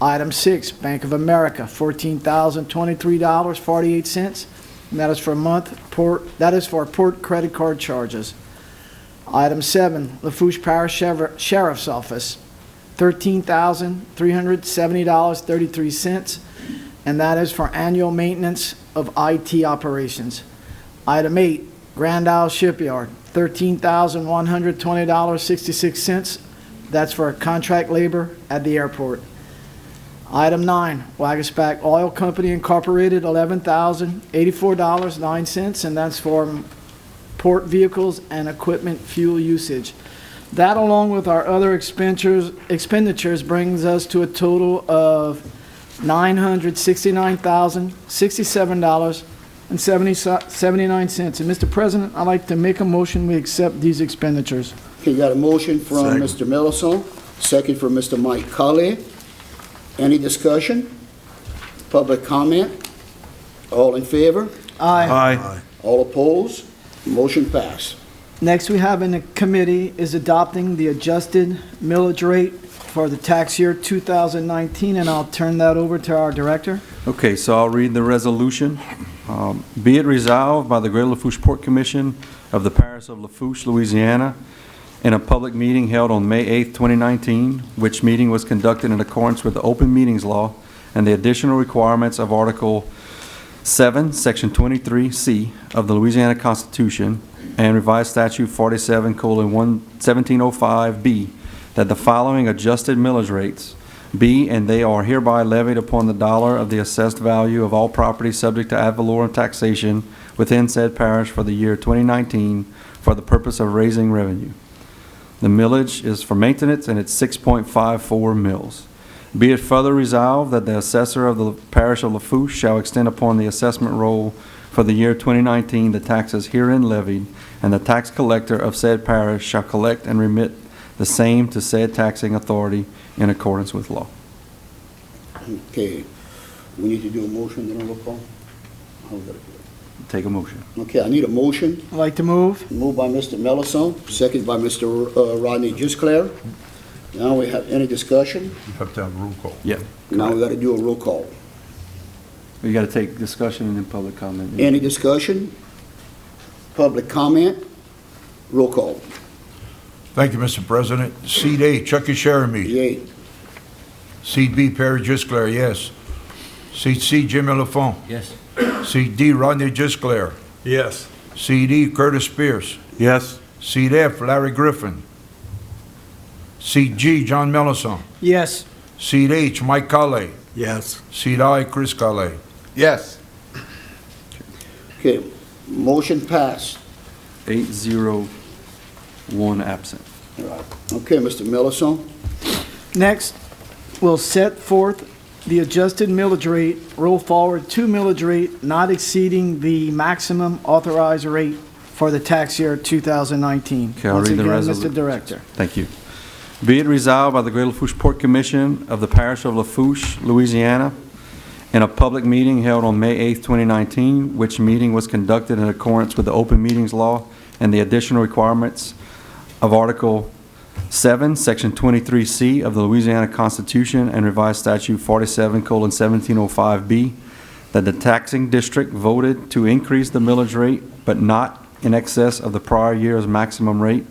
Item 6, Bank of America, $14,023.48, and that is for port credit card charges. Item 7, Lafourche Parish Sheriff's Office, $13,370.33, and that is for annual maintenance of IT operations. Item 8, Grand Isle Shipyard, $13,120.66. That's for contract labor at the airport. Item 9, Wagaspack Oil Company Incorporated, $11,084.09, and that's for port vehicles and equipment fuel usage. That, along with our other expenditures, brings us to a total of $969,067.79. And Mr. President, I'd like to make a motion we accept these expenditures. Okay, you got a motion from Mr. Mellison, second from Mr. Mike Colley. Any discussion? Public comment? All in favor? Aye. All opposed? Motion passed. Next we have in the committee is adopting the adjusted millage rate for the tax year 2019, and I'll turn that over to our director. Okay, so I'll read the resolution. Be it resolved by the Greater Lafourche Port Commission of the Parish of Lafourche, Louisiana, in a public meeting held on May 8, 2019, which meeting was conducted in accordance with the Open Meetings Law and the additional requirements of Article 7, Section 23C of the Louisiana Constitution and Revised Statute 47:1705B, that the following adjusted millage rates be and they are hereby levied upon the dollar of the assessed value of all property subject to ad valorem taxation within said parish for the year 2019 for the purpose of raising revenue. The millage is for maintenance and it's 6.54 mills. Be it further resolved that the assessor of the parish of Lafourche shall extend upon the assessment roll for the year 2019 the taxes herein levied, and the tax collector of said parish shall collect and remit the same to said taxing authority in accordance with law. Okay, we need to do a motion, then a roll call? How we gotta do it? Take a motion. Okay, I need a motion. I'd like to move. Moved by Mr. Melisson, second by Mr. Rodney Gisclair. Now we have any discussion? You have to have a roll call. Yeah. Now we gotta do a roll call. You got to take discussion and then public comment. Any discussion? Public comment? Roll call. Thank you, Mr. President. Seat A, Chucky Sheremy. Yay. Seat B, Perry Gisclair, yes. Seat C, Jimmy Lafont. Yes. Seat D, Rodney Gisclair. Yes. Seat E, Curtis Pierce. Yes. Seat F, Larry Griffin. Seat G, John Mellison. Yes. Seat H, Mike Colley. Yes. Seat I, Chris Colley. Yes. Okay, motion passed. 8-0-1 absent. All right. Okay, Mr. Melisson. Next, we'll set forth the adjusted millage rate, roll forward to millage rate not exceeding the maximum authorized rate for the tax year 2019. Okay, I'll Once read the again, resolution. Mr. Director. Thank you. Be it resolved by the Greater Lafourche Port Commission of the Parish of Lafourche, Louisiana, in a public meeting held on May 8, 2019, which meeting was conducted in accordance with the Open Meetings Law and the additional requirements of Article 7, Section 23C of the Louisiana Constitution and Revised Statute 47:1705B, that the taxing district voted to increase the millage rate, but not in excess of the prior year's maximum rate,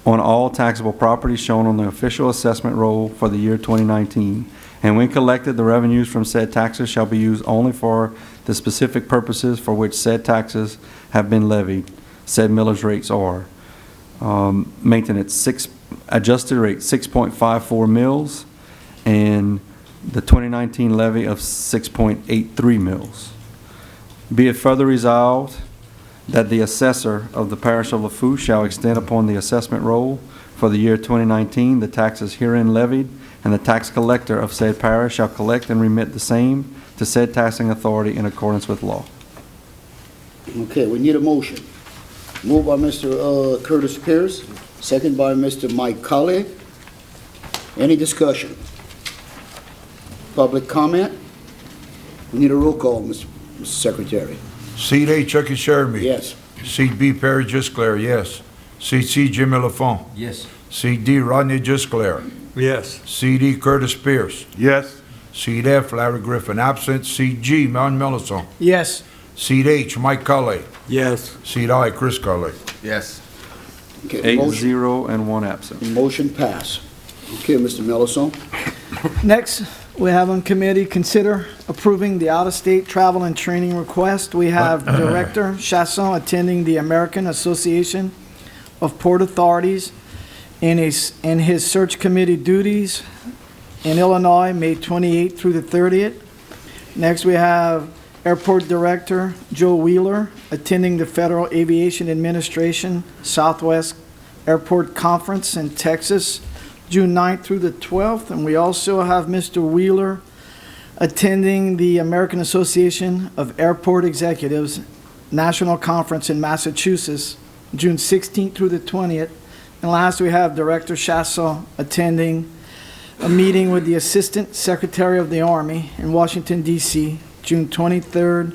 on all taxable properties shown on the official assessment roll for the year 2019. And when collected, the revenues from said taxes shall be used only for the specific purposes for which said taxes have been levied. Said millage rates are maintenance, adjusted rate 6.54 mills, and the 2019 levy of 6.83 mills. Be it further resolved that the assessor of the parish of Lafourche shall extend upon the assessment roll for the year 2019 the taxes herein levied, and the tax collector of said parish shall collect and remit the same to said taxing authority in accordance with law. Okay, we need a motion. Moved by Mr. Curtis Pierce, second by Mr. Mike Colley. Any discussion? Public comment? We need a roll call, Mr. Secretary. Seat A, Chucky Sheremy. Yes. Seat B, Perry Gisclair, yes. Seat C, Jimmy Lafont. Yes. Seat D, Rodney Gisclair. Yes. Seat E, Curtis Pierce. Yes. Seat F, Larry Griffin, absent. Seat G, John Mellison. Yes. Seat H, Mike Colley. Yes. Seat I, Chris Colley. Yes. Okay, motion- 8-0 and 1 absent. Motion pass. Okay, Mr. Melisson. Next, we have on committee, consider approving the out-of-state travel and training request. We have Director Chasson attending the American Association of Port Authorities in his search committee duties in Illinois, May 28th through the 30th. Next, we have Airport Director Joe Wheeler attending the Federal Aviation Administration Southwest Airport Conference in Texas, June 9th through the 12th. And we also have Mr. Wheeler attending the American Association of Airport Executives National Conference in Massachusetts, June 16th through the 20th. And last, we have Director Chasson attending a meeting with the Assistant Secretary of the Army in Washington, D.C., June 23rd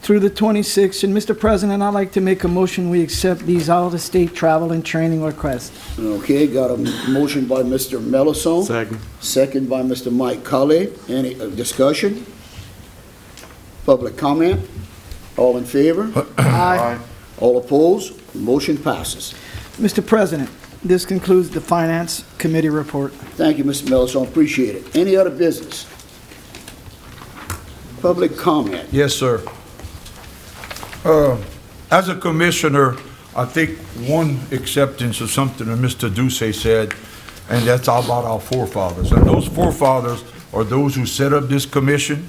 through the 26th. And Mr. President, I'd like to make a motion, we accept these out-of-state travel and training requests. Okay, got a motion by Mr. Melisson. Second. Second by Mr. Mike Cully. Any discussion? Public comment? All in favor? Aye. All opposed? Motion passes. Mr. President, this concludes the Finance Committee report. Thank you, Mr. Melisson, appreciate it. Any other business? Public comment? Yes, sir. As a commissioner, I think one acceptance of something that Mr. Duce said, and that's about our forefathers. And those forefathers are those who set up this commission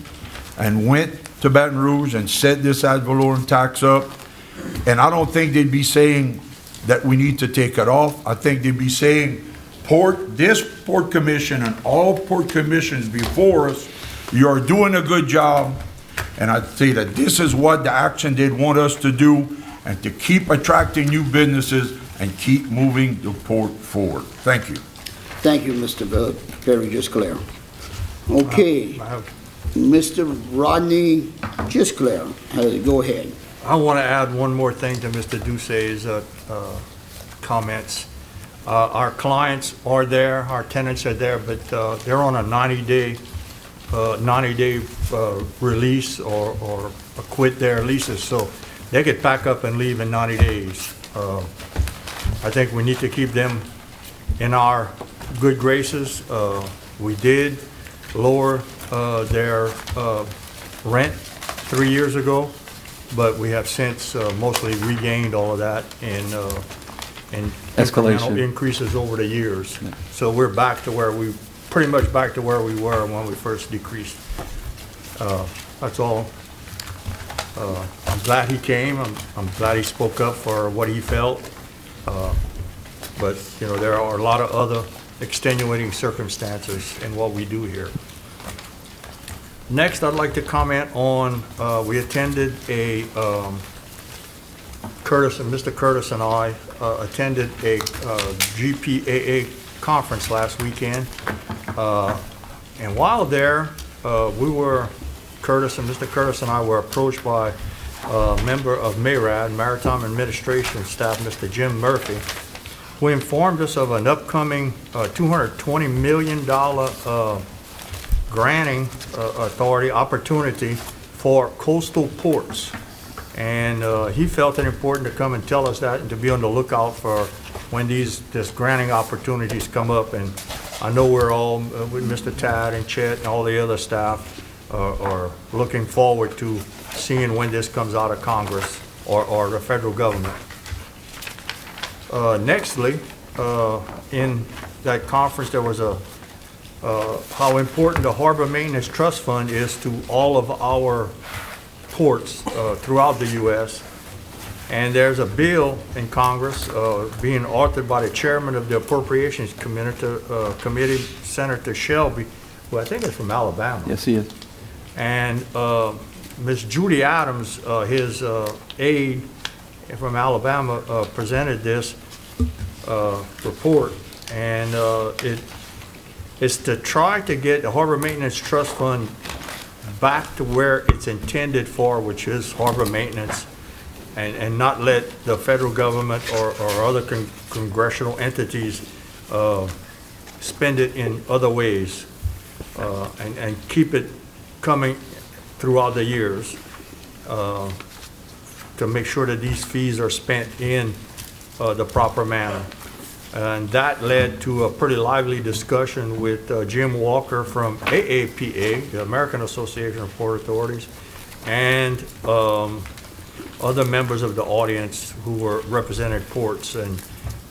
and went to Baton Rouge and set this ad valorem tax up. And I don't think they'd be saying that we need to take it off. I think they'd be saying, this Port Commission and all Port Commissions before us, you are doing a good job. And I'd say that this is what the action they'd want us to do, and to keep attracting new businesses and keep moving the port forward. Thank you. Thank you, Mr. Perry Gisclair. Okay, Mr. Rodney Gisclair, go ahead. I want to add one more thing to Mr. Duce's comments. Our clients are there, our tenants are there, but they're on a 90-day release or quit their leases, so they could pack up and leave in 90 days. I think we need to keep them in our good graces. We did lower their rent 3 years ago, but we have since mostly regained all of that in incremental increases over the years. So we're back to where we, pretty much back to where we were when we first decreased. That's all. I'm glad he came. I'm glad he spoke up for what he felt. But, you know, there are a lot of other extenuating circumstances in what we do here. Next, I'd like to comment on, we attended a, Mr. Curtis and I attended a GPAA conference last weekend. And while there, Mr. Curtis and I were approached by a member of MARAD, Maritime Administration Staff, Mr. Jim Murphy, who informed us of an upcoming $220 million granting authority opportunity for coastal ports. And he felt it important to come and tell us that, and to be on the lookout for when this granting opportunities come up. And I know we're all, with Mr. Tad and Chet and all the other staff, are looking forward to seeing when this comes out of Congress or the federal government. Nextly, in that conference, there was how important the Harbor Maintenance Trust Fund is to all of our ports throughout the U.S. And there's a bill in Congress being authored by the chairman of the Appropriations Committee, Senator Shelby, who I think is from Alabama. Yes, he is. And Ms. Judy Adams, his aide from Alabama, presented this report. And it's to try to get the Harbor Maintenance Trust Fund back to where it's intended for, which is harbor maintenance, and not let the federal government or other congressional entities spend it in other ways, and keep it coming throughout the years to make sure that these fees are spent in the proper manner. And that led to a pretty lively discussion with Jim Walker from AAPA, the American Association of Port Authorities, and other members of the audience who were represented ports.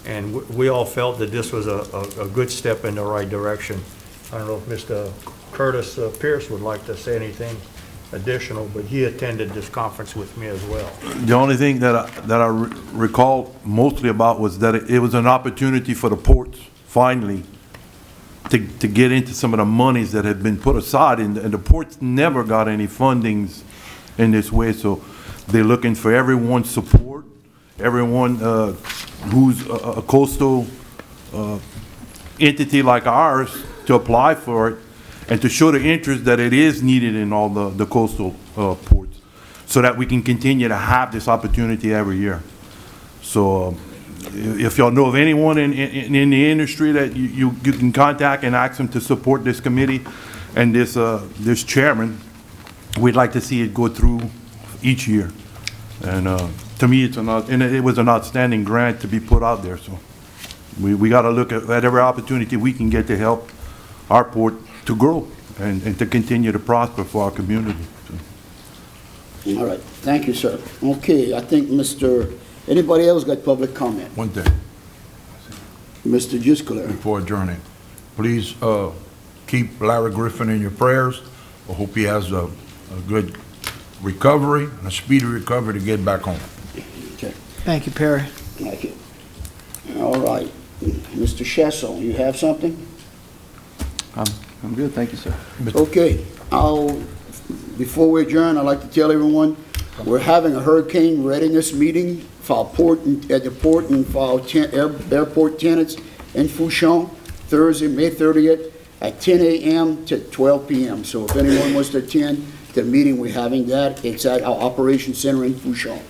And we all felt that this was a good step in the right direction. I don't know if Mr. Curtis Pierce would like to say anything additional, but he attended this conference with me as well. The only thing that I recall mostly about was that it was an opportunity for the ports, finally, to get into some of the monies that had been put aside, and the ports never got any fundings in this way, so they're looking for everyone's support, everyone who's a coastal entity like ours to apply for it, and to show the interest that it is needed in all the coastal ports. so that we can continue to have this opportunity every year. So if y'all know of anyone in the industry that you can contact and ask them to support this committee and this chairman, we'd like to see it go through each year. And to me, it was an outstanding grant to be put out there. So we got to look at every opportunity we can get to help our port to grow and to continue to prosper for our community. All right, thank you, sir. Okay, I think anybody else got public comment? One thing. Mr. Gisclair. Before adjourning, please keep Larry Griffin in your prayers. I hope he has a good recovery, and a speedy recovery to get back home. Okay. Thank you, Perry. Thank you. All right. Mr. Shesso, you have something? I'm good, thank you, sir. Okay. Before we adjourn, I'd like to tell everyone, we're having a hurricane readiness meeting for our port at the port and for our airport tenants in Fourche, Thursday, May 30th at 10 a.m. to 12 p.m. So if anyone wants to attend the meeting, we're having that. It's at our operations center in Fourche.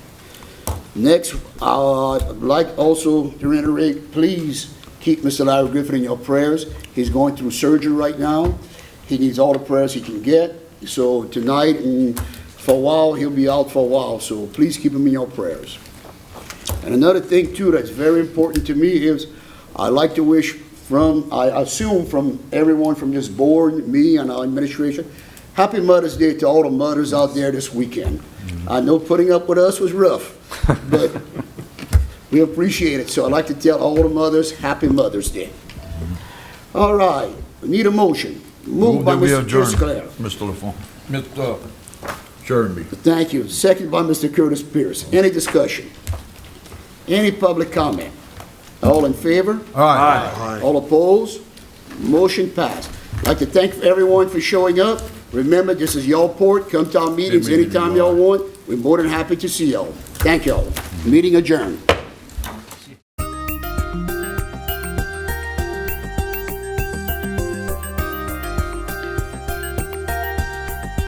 Next, I'd like also to reiterate, please keep Mr. Larry Griffin in your prayers. He's going through surgery right now. He needs all the prayers he can get. So tonight and for a while, he'll be out for a while. So please keep him in your prayers. And another thing too that's very important to me is I'd like to wish I assume from everyone from this board, me and our administration, Happy Mother's Day to all the mothers out there this weekend. I know putting up with us was rough, but we appreciate it. So I'd like to tell all the mothers, Happy Mother's Day. All right, we need a motion. Moved by Mr. Gisclair. Mr. Lafourche. Mr. Sherby. Thank you. Second by Mr. Curtis Pierce. Any discussion? Any public comment? All in favor? Aye. All opposed? Motion passed. I'd like to thank everyone for showing up. Remember, this is y'all port. Come to our meetings anytime y'all want. We're more than happy to see y'all. Thank y'all. Meeting adjourned.